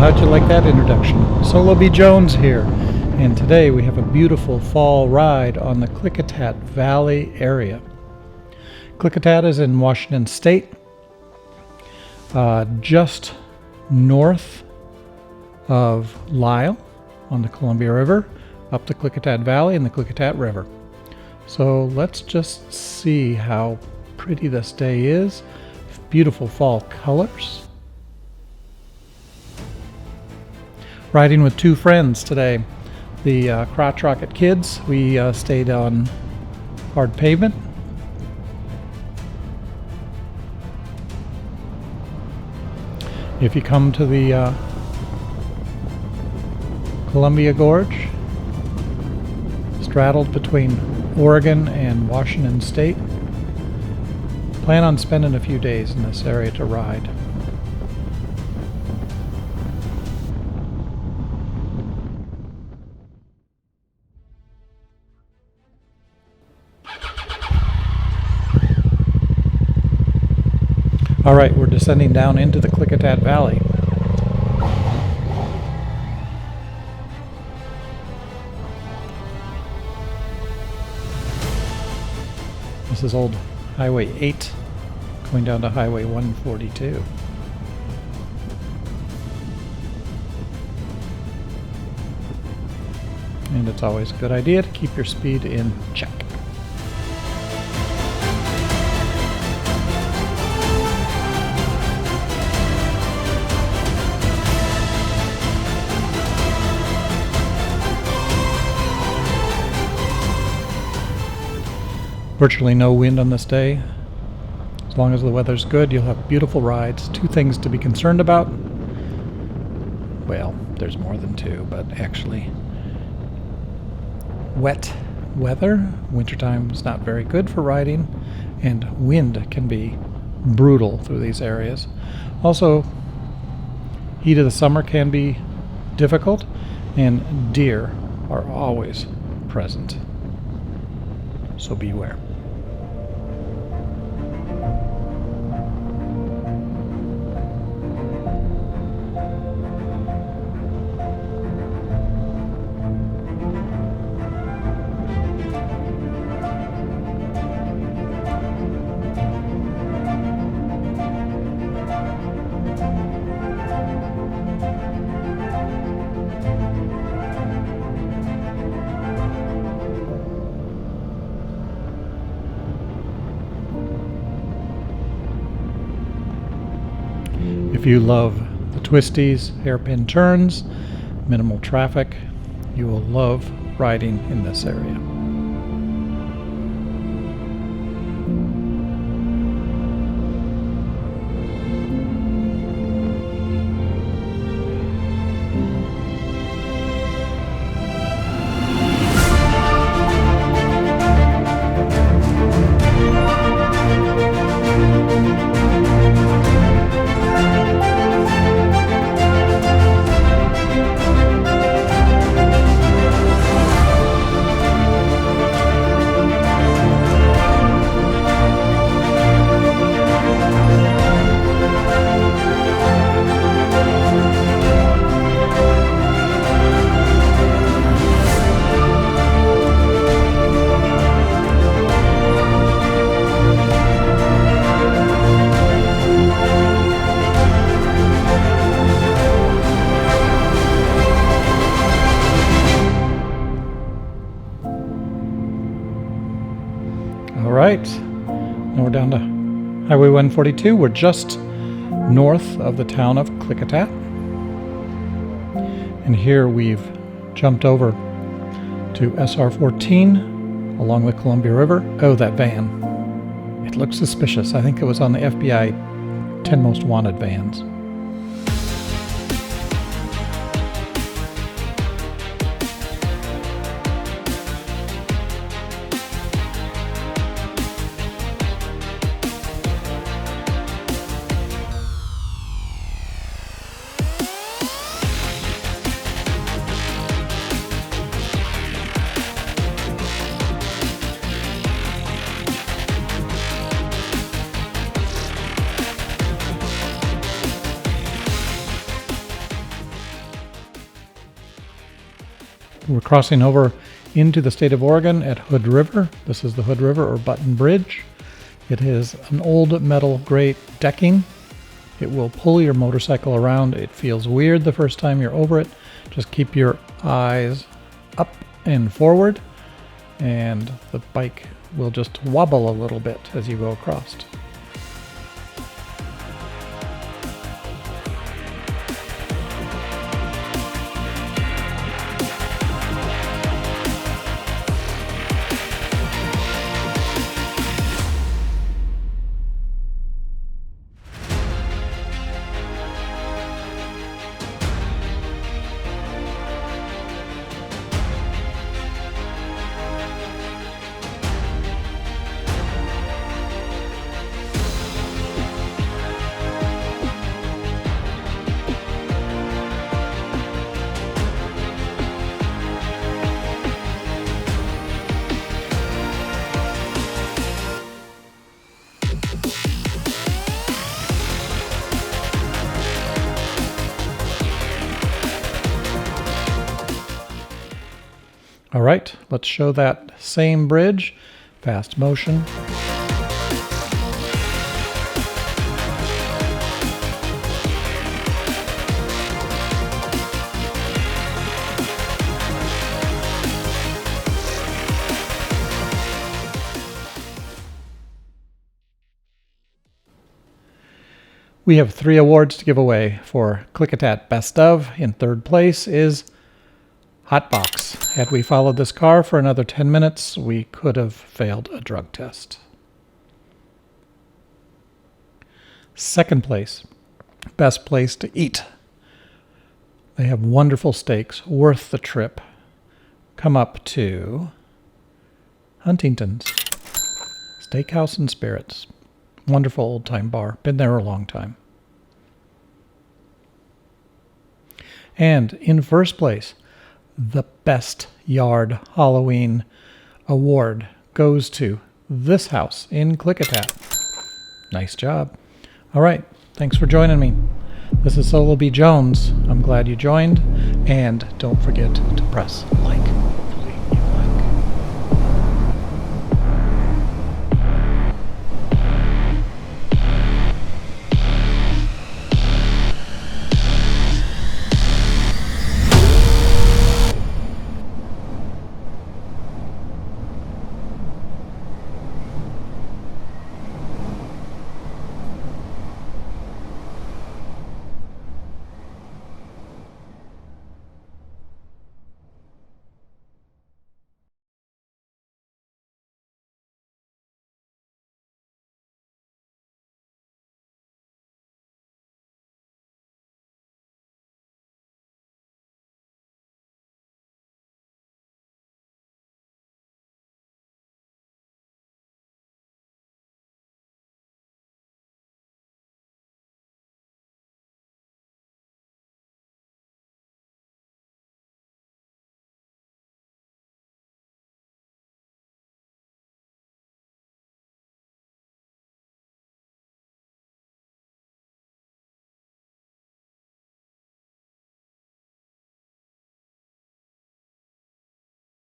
how'd you like that introduction? Solo B. Jones here, and today we have a beautiful fall ride on the Klickitat Valley area. Klickitat is in Washington State, just north of Lisle on the Columbia River, up the Klickitat Valley and the Klickitat River. So let's just see how pretty this day is. Beautiful fall colors. Riding with two friends today, the Crotch Rocket Kids. We stayed on hard pavement. If you come to the Columbia Gorge, straddled between Oregon and Washington State, plan on spending a few days in this area to ride. All right, we're descending down into the Klickitat Valley. This is old Highway 8 going down to Highway 142. And it's always a good idea to keep your speed in check. Virtually no wind on this day. As long as the weather's good, you'll have beautiful rides. Two things to be concerned about. Well, there's more than two, but actually, wet weather. Wintertime is not very good for riding, and wind can be brutal through these areas. Also, heat of the summer can be difficult, and deer are always present. So beware. If you love the twisties, hairpin turns, minimal traffic, you will love riding in this area. All right, now we're down to Highway 142. We're just north of the town of Klickitat. And here we've jumped over to SR 14 along the Columbia River. Oh, that van. It looks suspicious. I think it was on the FBI 10 Most Wanted vans. We're crossing over into the state of Oregon at Hood River. This is the Hood River or Button Bridge. It is an old metal grate decking. It will pull your motorcycle around. It feels weird the first time you're over it. Just keep your eyes up and forward, and the bike will just wobble a little bit as you go across. All right, let's show that same bridge, fast motion. We have 3 awards to give away for Klickitat Best Of. In third place is Hotbox. Had we followed this car for another 10 minutes, we could have failed a drug test. Second place, Best Place to Eat. They have wonderful steaks, worth the trip. Come up to Huntington's Steakhouse and Spirits. Wonderful old-time bar. Been there a long time. And in first place, the Best Yard Halloween Award goes to this house in Klickitat. Nice job. All right, thanks for joining me. This is Solo B. Jones. I'm glad you joined, and don't forget to press like.